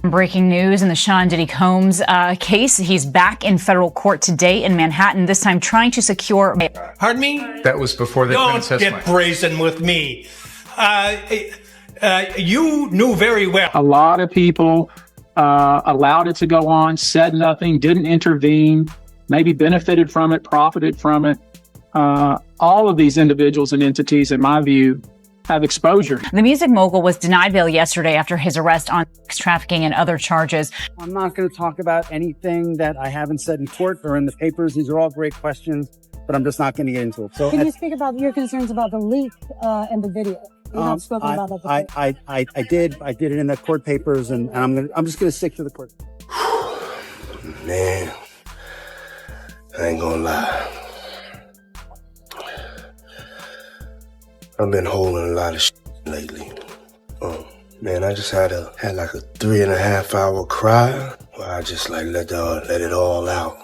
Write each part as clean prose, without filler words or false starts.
Breaking news in the Sean Diddy Combs case. He's back in federal court today in Manhattan, this time trying to secure bail. Pardon me? That was before the Don't get brazen with me. You knew very well. A lot of people allowed it to go on, said nothing, didn't intervene, maybe benefited from it, profited from it. All of these individuals and entities, in my view, have exposure. The music mogul was denied bail yesterday after his arrest on sex trafficking and other charges. I'm not going to talk about anything that I haven't said in court or in the papers. These are all great questions, but I'm just not going to get into it. So, can you speak about your concerns about the leak and the video? You have spoken about that before. I did it in the court papers, and I'm just going to stick to the court. Man, I ain't gonna lie. I've been holding a lot of shit lately. Man, I just had like a 3.5 hour cry where I just let it all out.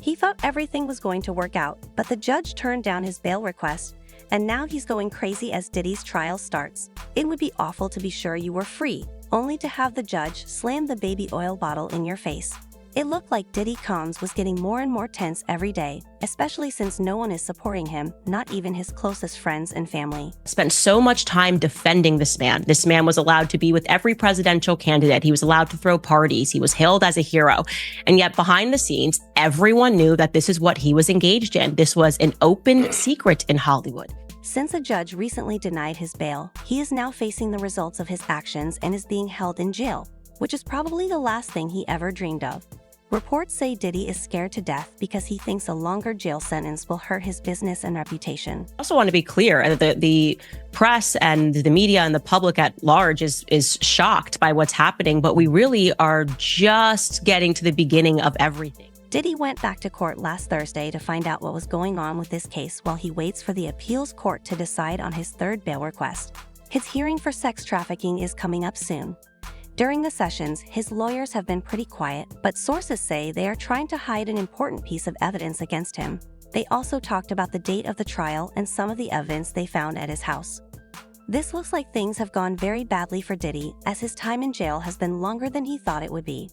He thought everything was going to work out, but the judge turned down his bail request, and now he's going crazy as Diddy's trial starts. It would be awful to be sure you were free, only to have the judge slam the baby oil bottle in your face. It looked like Diddy Combs was getting more and more tense every day, especially since no one is supporting him, not even his closest friends and family. Spent so much time defending this man. This man was allowed to be with every presidential candidate. He was allowed to throw parties. He was hailed as a hero. And yet behind the scenes, everyone knew that this is what he was engaged in. This was an open secret in Hollywood. Since a judge recently denied his bail, he is now facing the results of his actions and is being held in jail, which is probably the last thing he ever dreamed of. Reports say Diddy is scared to death because he thinks a longer jail sentence will hurt his business and reputation. I also want to be clear that the press and the media and the public at large is shocked by what's happening, but we really are just getting to the beginning of everything. Diddy went back to court last Thursday to find out what was going on with this case while he waits for the appeals court to decide on his third bail request. His hearing for sex trafficking is coming up soon. During the sessions, his lawyers have been pretty quiet, but sources say they are trying to hide an important piece of evidence against him. They also talked about the date of the trial and some of the evidence they found at his house. This looks like things have gone very badly for Diddy, as his time in jail has been longer than he thought it would be.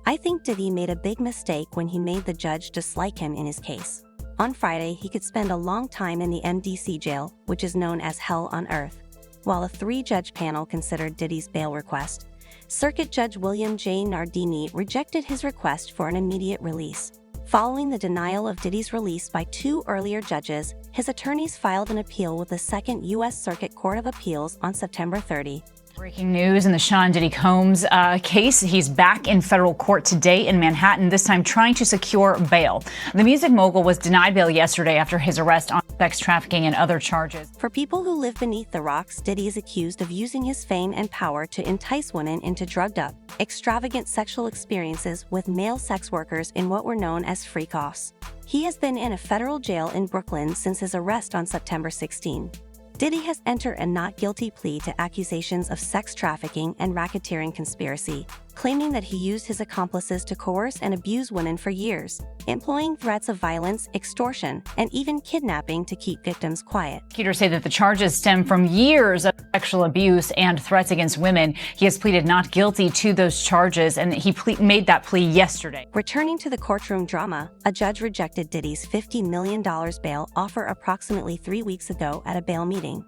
I think Diddy made a big mistake when he made the judge dislike him in his case. On Friday, he could spend a long time in the MDC jail, which is known as Hell on Earth. While a 3-judge panel considered Diddy's bail request, Circuit Judge William J. Nardini rejected his request for an immediate release. Following the denial of Diddy's release by 2 earlier judges, his attorneys filed an appeal with the 2nd U.S. Circuit Court of Appeals on September 30. Breaking news in the Sean Diddy Combs case. He's back in federal court today in Manhattan, this time trying to secure bail. The music mogul was denied bail yesterday after his arrest on sex trafficking and other charges. For people who live beneath the rocks, Diddy is accused of using his fame and power to entice women into drugged-up, extravagant sexual experiences with male sex workers in what were known as freak-offs. He has been in a federal jail in Brooklyn since his arrest on September 16. Diddy has entered a not guilty plea to accusations of sex trafficking and racketeering conspiracy, claiming that he used his accomplices to coerce and abuse women for years, employing threats of violence, extortion, and even kidnapping to keep victims quiet. Prosecutors say that the charges stem from years of sexual abuse and threats against women. He has pleaded not guilty to those charges, and he made that plea yesterday. Returning to the courtroom drama, a judge rejected Diddy's $50 million bail offer approximately 3 weeks ago at a bail meeting.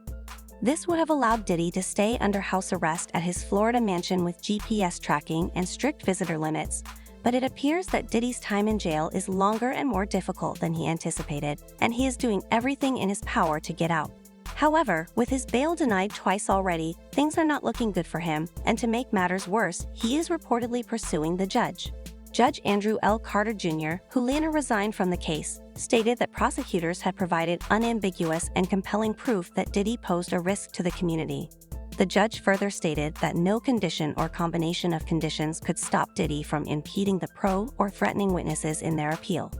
This would have allowed Diddy to stay under house arrest at his Florida mansion with GPS tracking and strict visitor limits, but it appears that Diddy's time in jail is longer and more difficult than he anticipated, and he is doing everything in his power to get out. However, with his bail denied twice already, things are not looking good for him, and to make matters worse, he is reportedly pursuing the judge. Judge Andrew L. Carter Jr., who later resigned from the case, stated that prosecutors had provided unambiguous and compelling proof that Diddy posed a risk to the community. The judge further stated that no condition or combination of conditions could stop Diddy from impeding the pro or threatening witnesses in their appeal.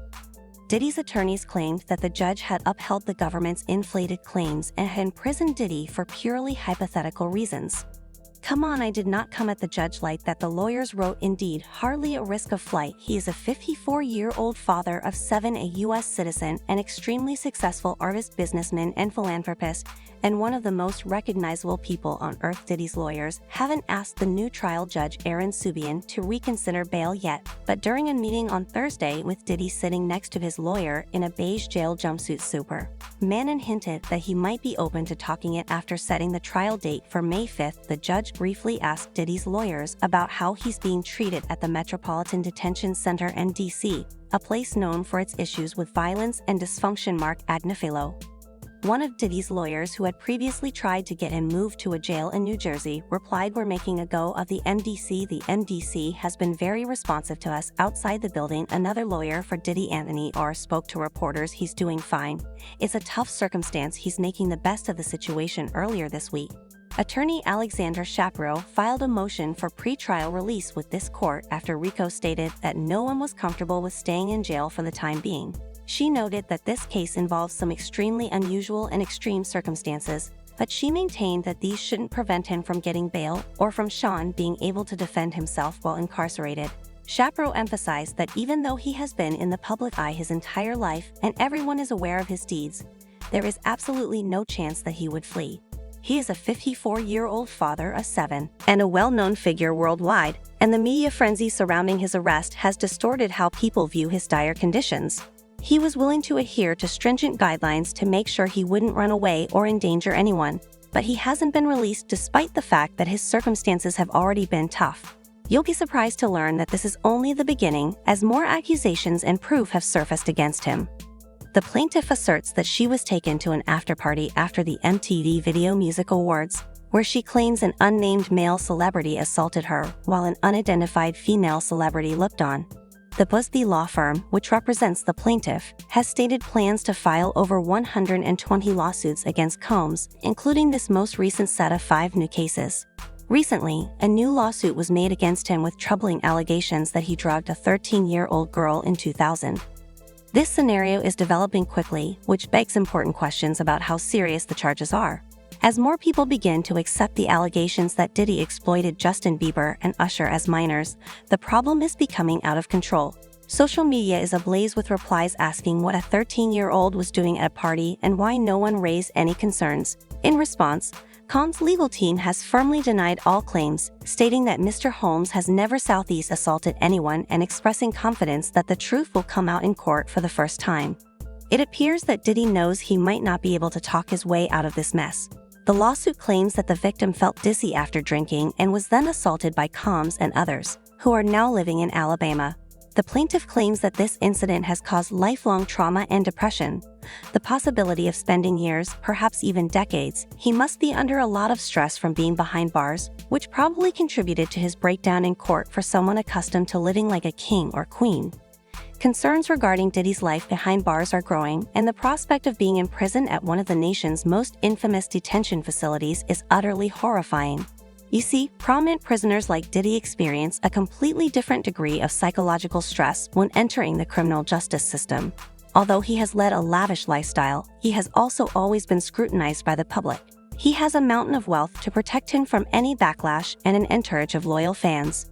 Diddy's attorneys claimed that the judge had upheld the government's inflated claims and had imprisoned Diddy for purely hypothetical reasons. Come on, I did not come at the judge like that, the lawyers wrote. Indeed, hardly a risk of flight. He is a 54-year-old father of 7, a U.S. citizen, an extremely successful artist, businessman, and philanthropist, and one of the most recognizable people on earth. Diddy's lawyers haven't asked the new trial judge Aaron Subian to reconsider bail yet, but during a meeting on Thursday with Diddy sitting next to his lawyer in a beige jail jumpsuit, Superman hinted that he might be open to talking it after setting the trial date for May 5th. The judge briefly asked Diddy's lawyers about how he's being treated at the Metropolitan Detention Center in D.C., a place known for its issues with violence and dysfunction. Mark Agnifilo, one of Diddy's lawyers who had previously tried to get him moved to a jail in New Jersey, replied, "We're making a go of the MDC. The MDC has been very responsive to us outside the building." Another lawyer for Diddy, Anthony R., spoke to reporters, "He's doing fine. It's a tough circumstance. He's making the best of the situation." Earlier this week, attorney Alexander Shapiro filed a motion for pretrial release with this court after Rico stated that no one was comfortable with staying in jail for the time being. She noted that this case involves some extremely unusual and extreme circumstances, but she maintained that these shouldn't prevent him from getting bail or from Sean being able to defend himself while incarcerated. Shapiro emphasized that even though he has been in the public eye his entire life and everyone is aware of his deeds, there is absolutely no chance that he would flee. He is a 54-year-old father of 7 and a well-known figure worldwide, and the media frenzy surrounding his arrest has distorted how people view his dire conditions. He was willing to adhere to stringent guidelines to make sure he wouldn't run away or endanger anyone, but he hasn't been released despite the fact that his circumstances have already been tough. You'll be surprised to learn that this is only the beginning, as more accusations and proof have surfaced against him. The plaintiff asserts that she was taken to an after-party after the MTV Video Music Awards, where she claims an unnamed male celebrity assaulted her while an unidentified female celebrity looked on. The Busby law firm, which represents the plaintiff, has stated plans to file over 120 lawsuits against Combs, including this most recent set of 5 new cases. Recently, a new lawsuit was made against him with troubling allegations that he drugged a 13-year-old girl in 2000. This scenario is developing quickly, which begs important questions about how serious the charges are. As more people begin to accept the allegations that Diddy exploited Justin Bieber and Usher as minors, the problem is becoming out of control. Social media is ablaze with replies asking what a 13-year-old was doing at a party and why no one raised any concerns. In response, Combs' legal team has firmly denied all claims, stating that Mr. Holmes has never Southeast assaulted anyone and expressing confidence that the truth will come out in court for the first time. It appears that Diddy knows he might not be able to talk his way out of this mess. The lawsuit claims that the victim felt dizzy after drinking and was then assaulted by Combs and others, who are now living in Alabama. The plaintiff claims that this incident has caused lifelong trauma and depression, the possibility of spending years, perhaps even decades. He must be under a lot of stress from being behind bars, which probably contributed to his breakdown in court for someone accustomed to living like a king or queen. Concerns regarding Diddy's life behind bars are growing, and the prospect of being in prison at one of the nation's most infamous detention facilities is utterly horrifying. You see, prominent prisoners like Diddy experience a completely different degree of psychological stress when entering the criminal justice system. Although he has led a lavish lifestyle, he has also always been scrutinized by the public. He has a mountain of wealth to protect him from any backlash and an entourage of loyal fans.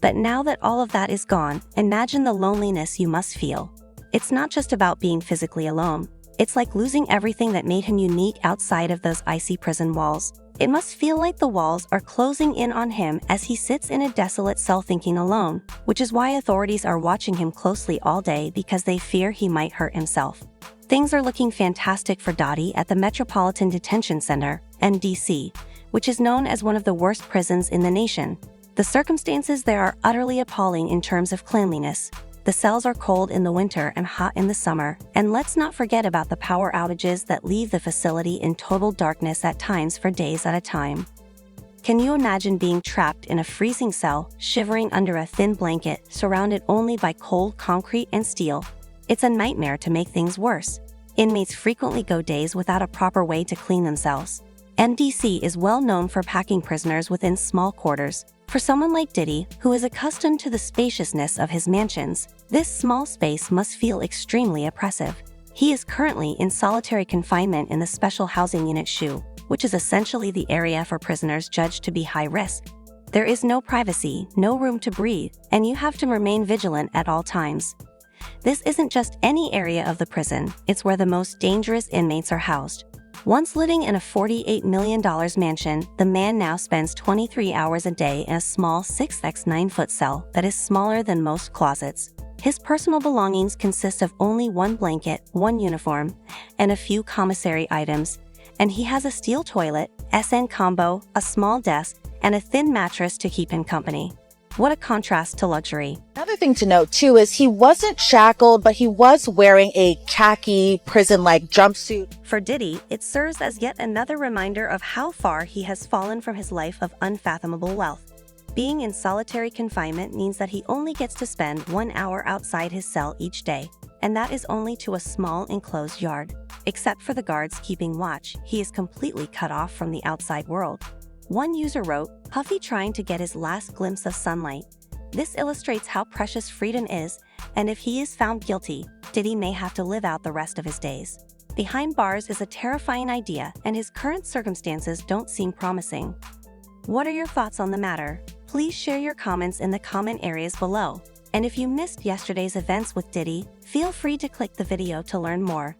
But now that all of that is gone, imagine the loneliness you must feel. It's not just about being physically alone. It's like losing everything that made him unique outside of those icy prison walls. It must feel like the walls are closing in on him as he sits in a desolate cell thinking alone, which is why authorities are watching him closely all day because they fear he might hurt himself. Things are looking fantastic for Diddy at the Metropolitan Detention Center, MDC, which is known as one of the worst prisons in the nation. The circumstances there are utterly appalling in terms of cleanliness. The cells are cold in the winter and hot in the summer, and let's not forget about the power outages that leave the facility in total darkness at times for days at a time. Can you imagine being trapped in a freezing cell, shivering under a thin blanket, surrounded only by cold concrete and steel? It's a nightmare to make things worse. Inmates frequently go days without a proper way to clean themselves. MDC is well known for packing prisoners within small quarters. For someone like Diddy, who is accustomed to the spaciousness of his mansions, this small space must feel extremely oppressive. He is currently in solitary confinement in the Special Housing Unit SHU, which is essentially the area for prisoners judged to be high risk. There is no privacy, no room to breathe, and you have to remain vigilant at all times. This isn't just any area of the prison, it's where the most dangerous inmates are housed. Once living in a $48 million mansion, the man now spends 23 hours a day in a small 6x9-foot cell that is smaller than most closets. His personal belongings consist of only one blanket, one uniform, and a few commissary items, and he has a steel toilet, SN combo, a small desk, and a thin mattress to keep him company. What a contrast to luxury. Another thing to note, too, is he wasn't shackled, but he was wearing a khaki prison-like jumpsuit. For Diddy, it serves as yet another reminder of how far he has fallen from his life of unfathomable wealth. Being in solitary confinement means that he only gets to spend 1 hour outside his cell each day, and that is only to a small enclosed yard. Except for the guards keeping watch, he is completely cut off from the outside world. One user wrote, "Puffy trying to get his last glimpse of sunlight. This illustrates how precious freedom is, and if he is found guilty, Diddy may have to live out the rest of his days." Behind bars is a terrifying idea, and his current circumstances don't seem promising. What are your thoughts on the matter? Please share your comments in the comment areas below. And if you missed yesterday's events with Diddy, feel free to click the video to learn more.